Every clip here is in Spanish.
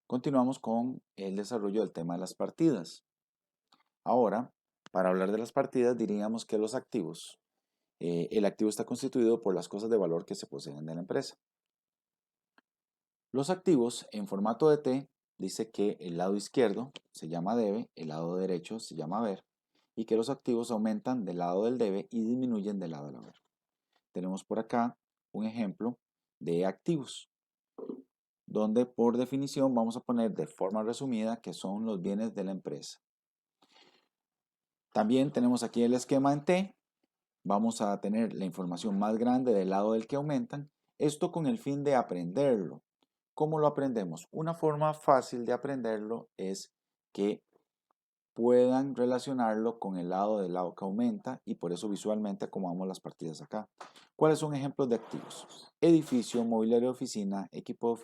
Continuamos con el desarrollo del tema de las partidas. Ahora, para hablar de las partidas, diríamos que los activos. El activo está constituido por las cosas de valor que se poseen de la empresa. Los activos en formato de T dice que el lado izquierdo se llama debe, el lado derecho se llama haber, y que los activos aumentan del lado del debe y disminuyen del lado del haber. Tenemos por acá un ejemplo de activos, donde por definición vamos a poner de forma resumida que son los bienes de la empresa. También tenemos aquí el esquema en T. Vamos a tener la información más grande del lado del que aumentan. Esto con el fin de aprenderlo. ¿Cómo lo aprendemos? Una forma fácil de aprenderlo es que puedan relacionarlo con el lado del lado que aumenta y por eso visualmente acomodamos las partidas acá. ¿Cuáles son ejemplos de activos? Edificio, mobiliario de oficina, equipo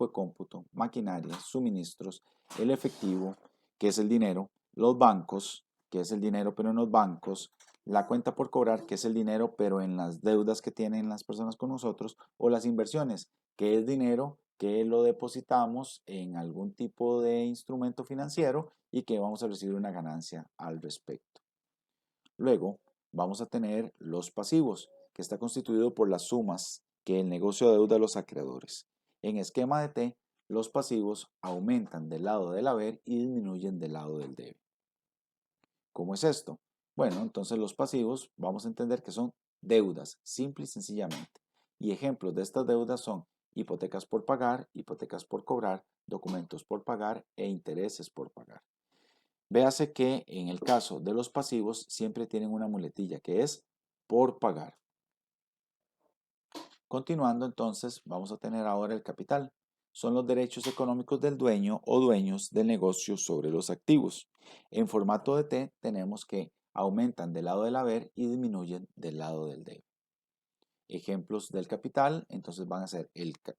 de cómputo, maquinaria, suministros, el efectivo, que es el dinero, los bancos, que es el dinero pero en los bancos, la cuenta por cobrar, que es el dinero pero en las deudas que tienen las personas con nosotros, o las inversiones, que es dinero que lo depositamos en algún tipo de instrumento financiero y que vamos a recibir una ganancia al respecto. Luego vamos a tener los pasivos, que está constituido por las sumas que el negocio deuda a los acreedores. En esquema de T, los pasivos aumentan del lado del haber y disminuyen del lado del debe. ¿Cómo es esto? Bueno, entonces los pasivos vamos a entender que son deudas, simple y sencillamente. Y ejemplos de estas deudas son hipotecas por pagar, hipotecas por cobrar, documentos por pagar e intereses por pagar. Véase que en el caso de los pasivos siempre tienen una muletilla que es por pagar. Continuando entonces, vamos a tener ahora el capital. Son los derechos económicos del dueño o dueños del negocio sobre los activos. En formato de T tenemos que aumentan del lado del haber y disminuyen del lado del debe. Ejemplos del capital, entonces van a ser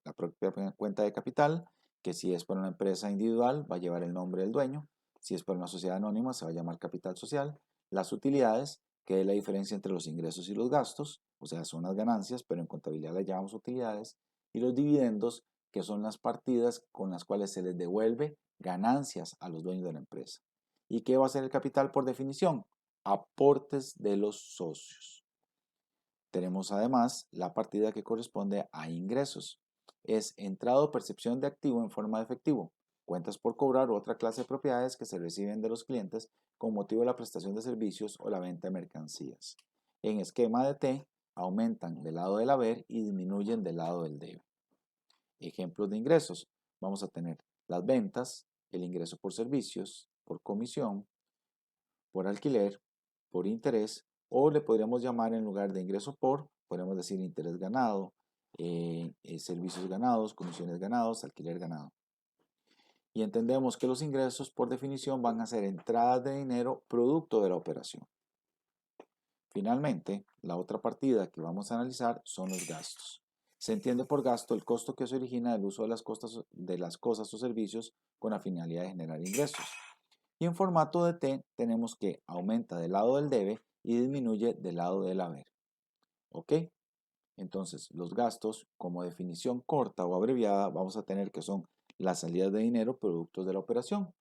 la propia cuenta de capital, que si es para una empresa individual va a llevar el nombre del dueño, si es para una sociedad anónima se va a llamar capital social, las utilidades, que es la diferencia entre los ingresos y los gastos, o sea, son las ganancias, pero en contabilidad las llamamos utilidades, y los dividendos, que son las partidas con las cuales se les devuelve ganancias a los dueños de la empresa. ¿Y qué va a ser el capital por definición? Aportes de los socios. Tenemos además la partida que corresponde a ingresos. Es entrada o percepción de activo en forma de efectivo, cuentas por cobrar u otra clase de propiedades que se reciben de los clientes con motivo de la prestación de servicios o la venta de mercancías. En esquema de T, aumentan del lado del haber y disminuyen del lado del debe. Ejemplos de ingresos. Vamos a tener las ventas, el ingreso por servicios, por comisión, por alquiler, por interés, o le podríamos llamar en lugar de ingreso por, podríamos decir interés ganado, servicios ganados, comisiones ganados, alquiler ganado. Y entendemos que los ingresos por definición van a ser entradas de dinero producto de la operación. Finalmente, la otra partida que vamos a analizar son los gastos. Se entiende por gasto el costo que se origina del uso de las cosas o servicios con la finalidad de generar ingresos. Y en formato de T tenemos que aumenta del lado del debe y disminuye del lado del haber. ¿Ok? Entonces, los gastos, como definición corta o abreviada, vamos a tener que son las salidas de dinero productos de la operación.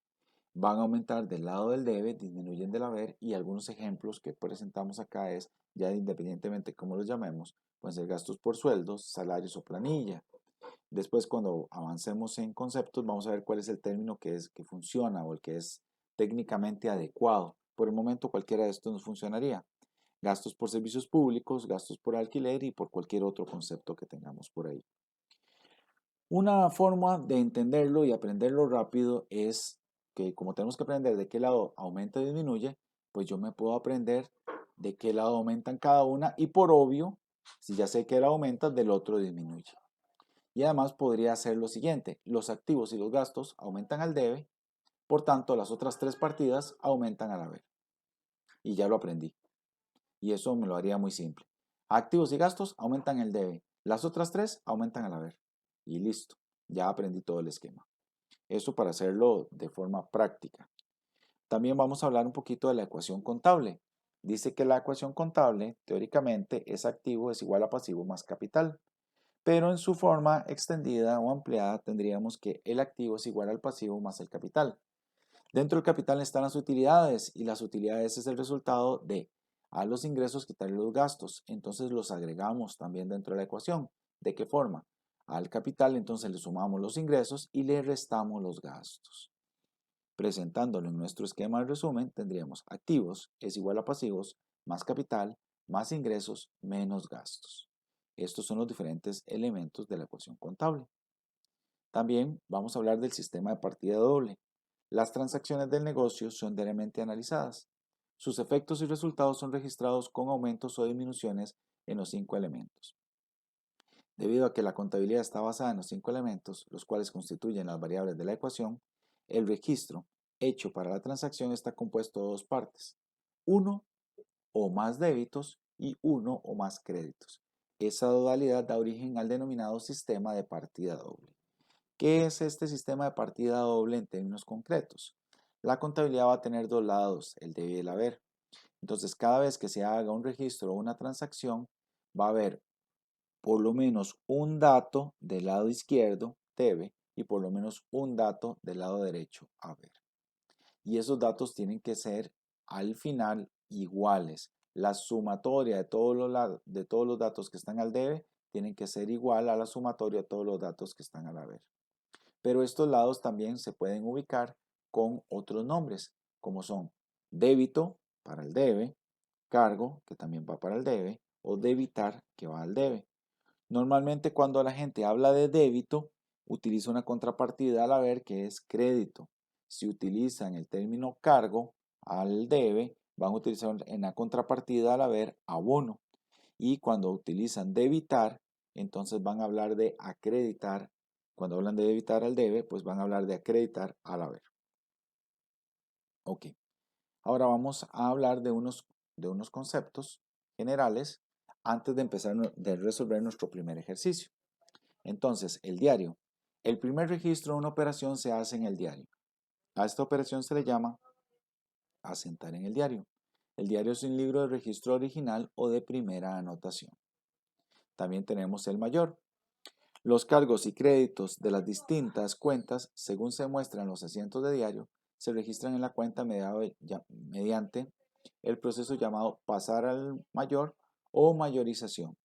Van a aumentar del lado del debe, disminuyen del haber y algunos ejemplos que presentamos acá es, ya independientemente de cómo los llamemos, pueden ser gastos por sueldos, salarios o planilla. Después, cuando avancemos en conceptos, vamos a ver cuál es el término que funciona o el que es técnicamente adecuado. Por el momento, cualquiera de estos nos funcionaría. Gastos por servicios públicos, gastos por alquiler y por cualquier otro concepto que tengamos por ahí. Una forma de entenderlo y aprenderlo rápido es que como tenemos que aprender de qué lado aumenta y disminuye, pues yo me puedo aprender de qué lado aumentan cada una y por obvio, si ya sé que él aumenta, del otro disminuye. Y además podría hacer lo siguiente, los activos y los gastos aumentan al debe, por tanto las otras tres partidas aumentan al haber. Y ya lo aprendí. Y eso me lo haría muy simple. Activos y gastos aumentan el debe, las otras tres aumentan al haber. Y listo, ya aprendí todo el esquema. Eso para hacerlo de forma práctica. También vamos a hablar un poquito de la ecuación contable. Dice que la ecuación contable, teóricamente, es activo es igual a pasivo más capital. pero en su forma extendida o ampliada tendríamos que el activo es igual al pasivo más el capital. Dentro del capital están las utilidades y las utilidades es el resultado de a los ingresos quitarle los gastos. Entonces los agregamos también dentro de la ecuación. ¿De qué forma? Al capital entonces le sumamos los ingresos y le restamos los gastos. Presentándolo en nuestro esquema de resumen tendríamos activos es igual a pasivos más capital más ingresos menos gastos. Estos son los diferentes elementos de la ecuación contable. También vamos a hablar del sistema de partida doble. Las transacciones del negocio son diariamente analizadas. Sus efectos y resultados son registrados con aumentos o disminuciones en los 5 elementos. Debido a que la contabilidad está basada en los 5 elementos, los cuales constituyen las variables de la ecuación, el registro hecho para la transacción está compuesto de dos partes, uno o más débitos y uno o más créditos. Esa dualidad da origen al denominado sistema de partida doble. ¿Qué es este sistema de partida doble en términos concretos? La contabilidad va a tener dos lados, el debe y el haber. Entonces, cada vez que se haga un registro o una transacción, va a haber por lo menos un dato del lado izquierdo, debe, y por lo menos un dato del lado derecho, haber. Y esos datos tienen que ser al final iguales. La sumatoria de todos los datos que están al debe tienen que ser igual a la sumatoria de todos los datos que están al haber. Pero estos lados también se pueden ubicar con otros nombres, como son débito para el debe, cargo, que también va para el debe, o debitar, que va al debe. Normalmente cuando la gente habla de débito, utiliza una contrapartida al haber que es crédito. Si utilizan el término cargo al debe, van a utilizar en la contrapartida al haber abono. Y cuando utilizan debitar, entonces van a hablar de acreditar. Cuando hablan de debitar al debe, pues van a hablar de acreditar al haber. Ok. Ahora vamos a hablar de unos conceptos generales antes de empezar de resolver nuestro primer ejercicio. Entonces, el diario. El primer registro de una operación se hace en el diario. A esta operación se le llama asentar en el diario. El diario es un libro de registro original o de primera anotación. También tenemos el mayor. Los cargos y créditos de las distintas cuentas, según se muestran los asientos de diario, se registran en la cuenta mediante el proceso llamado pasar al mayor o mayorización.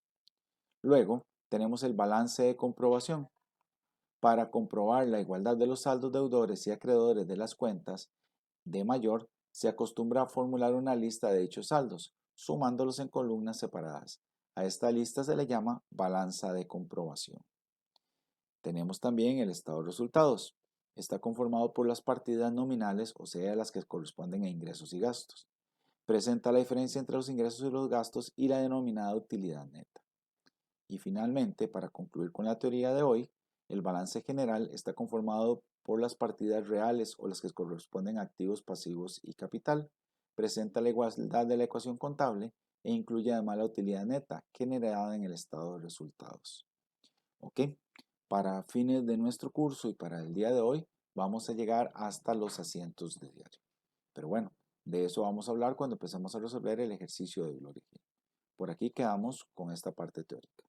Luego tenemos el balance de comprobación. Para comprobar la igualdad de los saldos deudores y acreedores de las cuentas de mayor, se acostumbra a formular una lista de dichos saldos, sumándolos en columnas separadas. A esta lista se le llama balanza de comprobación. Tenemos también el estado de resultados. Está conformado por las partidas nominales, o sea, las que corresponden a ingresos y gastos. Presenta la diferencia entre los ingresos y los gastos y la denominada utilidad neta. Y finalmente, para concluir con la teoría de hoy, el balance general está conformado por las partidas reales o las que corresponden a activos, pasivos y capital. Presenta la igualdad de la ecuación contable e incluye además la utilidad neta generada en el estado de resultados. ¿Ok? Para fines de nuestro curso y para el día de hoy, vamos a llegar hasta los asientos de diario. Pero bueno, de eso vamos a hablar cuando empecemos a resolver el ejercicio del origen. Por aquí quedamos con esta parte teórica.